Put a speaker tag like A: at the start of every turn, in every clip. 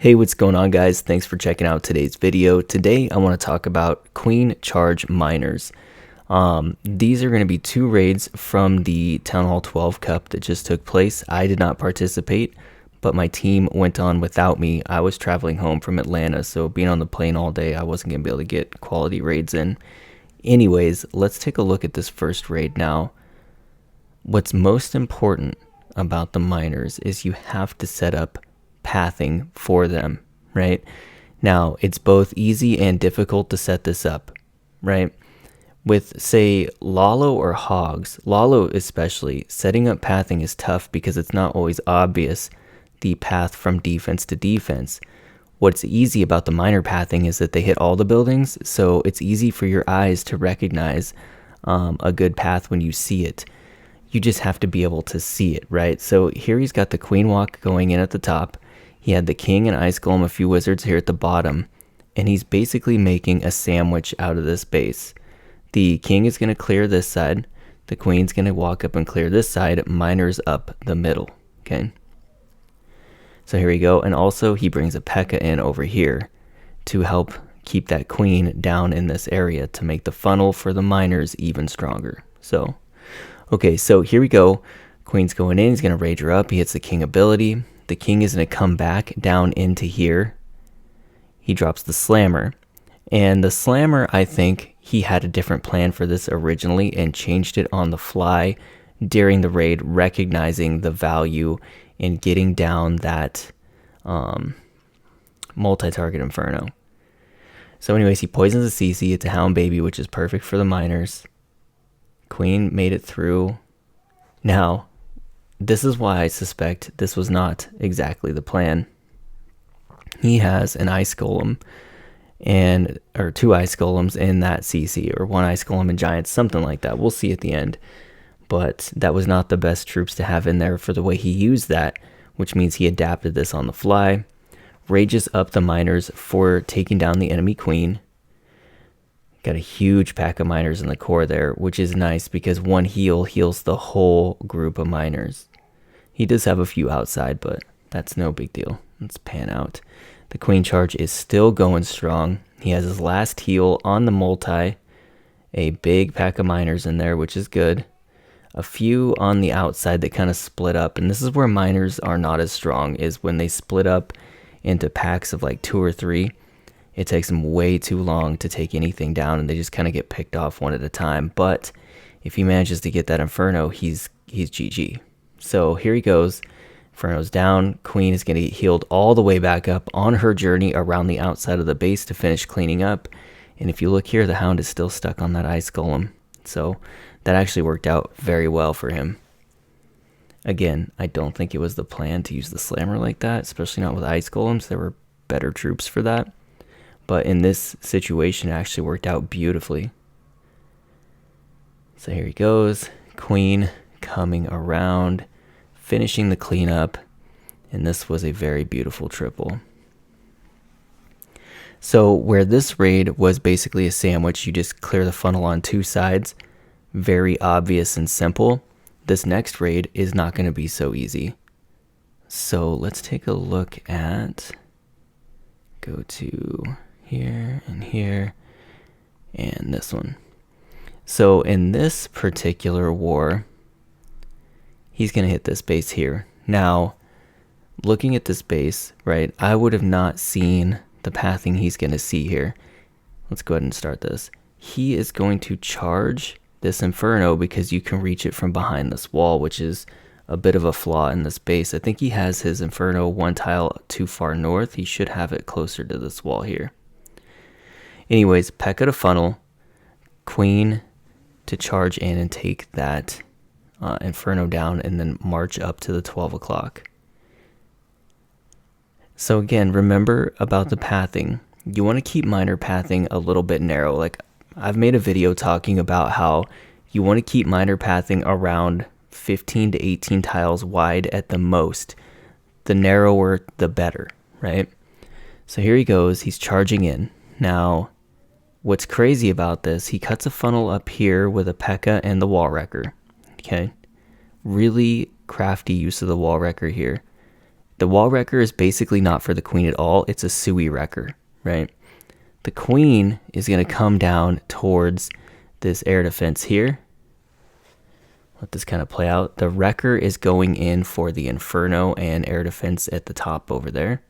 A: Hey, what's going on, guys? Thanks for checking out today's video. Today I want to talk about QueenCharge miners. These are going to be two raids from the Town Hall 12 Cup that just took place. I did not participate, but my team went on without me. I was traveling home from Atlanta, so being on the plane all day, I wasn't going to be able to get quality raids in. Anyways, let's take a look at this first raid now. What's most important about the miners is you have to set up pathing for them, right? Now, it's both easy and difficult to set this up, right? With, say, Lalo or Hogs, Lalo especially, setting up pathing is tough because it's not always obvious the path from defense to defense. What's easy about the miner pathing is that they hit all the buildings, so it's easy for your eyes to recognize a good path when you see it. You just have to be able to see it, right? So here he's got the Queen Walk going in at the top. He had the King and Ice Golem, a few Wizards here at the bottom, and he's basically making a sandwich out of this base. The King is going to clear this side. The Queen's going to walk up and clear this side. Miners up the middle, okay? So here we go, and also he brings a P.E.K.K.A. in over here to help keep that Queen down in this area to make the funnel for the miners even stronger. So, okay, so here we go. Queen's going in. He's going to rage her up. He hits the King ability. The King is going to come back down into here. He drops the Slammer. And the Slammer, I think he had a different plan for this originally and changed it on the fly during the raid, recognizing the value in getting down that multi-target Inferno. So anyways, he poisons the CC. It's a Hound Baby, which is perfect for the miners. Queen made it through. Now, this is why I suspect this was not exactly the plan. He has an Ice Golem or two Ice Golems in that CC, or one Ice Golem and Giants, something like that. We'll see at the end. But that was not the best troops to have in there for the way he used that, which means he adapted this on the fly. Rages up the miners for taking down the enemy Queen. Got a huge pack of miners in the core there, which is nice because one heal heals the whole group of miners. He does have a few outside, but that's no big deal. Let's pan out. The QueenCharge is still going strong. He has his last heal on the multi. A big pack of miners in there, which is good. A few on the outside that kind of split up. And this is where miners are not as strong, is when they split up into packs of like 2 or 3. It takes them way too long to take anything down, and they just kind of get picked off one at a time. But if he manages to get that Inferno, he's GG. So here he goes. Inferno's down. Queen is going to get healed all the way back up on her journey around the outside of the base to finish cleaning up. And if you look here, the Hound is still stuck on that Ice Golem. So that actually worked out very well for him. Again, I don't think it was the plan to use the Slammer like that, especially not with Ice Golems. There were better troops for that. But in this situation, it actually worked out beautifully. So here he goes. Queen coming around, finishing the cleanup. And this was a very beautiful triple. So where this raid was basically a sandwich, you just clear the funnel on two sides. Very obvious and simple. This next raid is not going to be so easy. So let's take a look at, go to here and this one. So in this particular war, he's going to hit this base here. Now, looking at this base, right, I would have not seen the pathing he's going to see here. Let's go ahead and start this. He is going to charge this Inferno because you can reach it from behind this wall, which is a bit of a flaw in this base. I think he has his Inferno one tile too far north. He should have it closer to this wall here. Anyways, P.E.K.K.A. to funnel, Queen to charge in and take that Inferno down, and then march up to the 12 o'clock. So again, remember about the pathing. You want to keep miner pathing a little bit narrow. Like, I've made a video talking about how you want to keep miner pathing around 15 to 18 tiles wide at the most. The narrower, the better, right? So here he goes. He's charging in. Now, what's crazy about this, he cuts a funnel up here with a P.E.K.K.A. and the Wall Wrecker. Okay? Really crafty use of the Wall Wrecker here. The wall wrecker is basically not for the queen at all. It's a Sui wrecker, right? The queen is going to come down towards this air defense here. Let this kind of play out. The wrecker is going in for the Inferno and air defense at the top over there.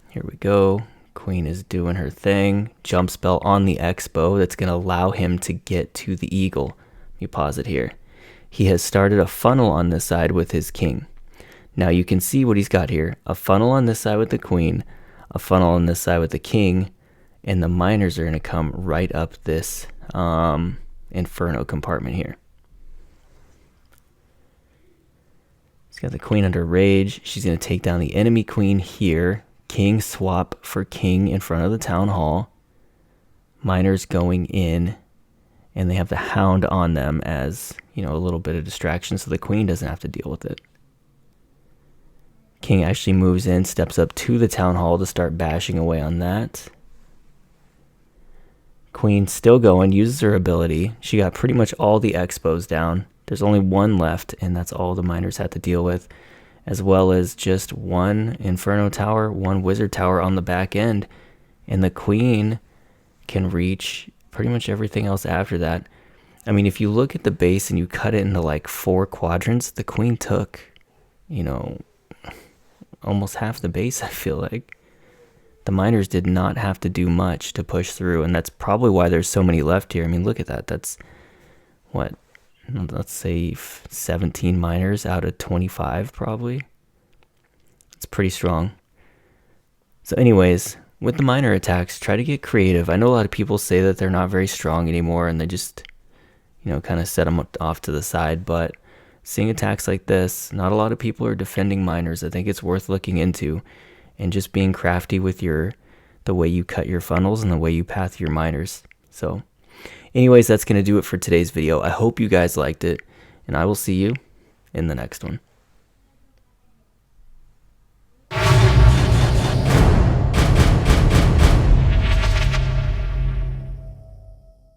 A: Here we go. Queen is doing her thing. Jump spell on the Expo. That's going to allow him to get to the Eagle. Let me pause it here. He has started a funnel on this side with his king. Now you can see what he's got here. A funnel on this side with the queen. A funnel on this side with the king. And the miners are going to come right up this Inferno compartment here. He's got the queen under rage. She's going to take down the enemy queen here. King swap for king in front of the town hall. Miners going in, and they have the hound on them as, you know, a little bit of distraction so the queen doesn't have to deal with it. King actually moves in, steps up to the town hall to start bashing away on that. Queen still going, uses her ability. She got pretty much all the expos down. There's only one left, and that's all the miners had to deal with, as well as just one Inferno tower, one Wizard tower on the back end, and the queen can reach pretty much everything else after that. I mean, if you look at the base and you cut it into like 4 quadrants, the queen took, you know, almost half the base, I feel like. The miners did not have to do much to push through, and that's probably why there's so many left here. I mean, look at that. That's, what, let's say 17 miners out of 25 probably. It's pretty strong. So anyways, with the miner attacks, try to get creative. I know a lot of people say that they're not very strong anymore and they just, you know, kind of set them off to the side, but seeing attacks like this, not a lot of people are defending miners. I think it's worth looking into and just being crafty with the way you cut your funnels and the way you path your miners. So anyways, that's going to do it for today's video. I hope you guys liked it, and I will see you in the next one.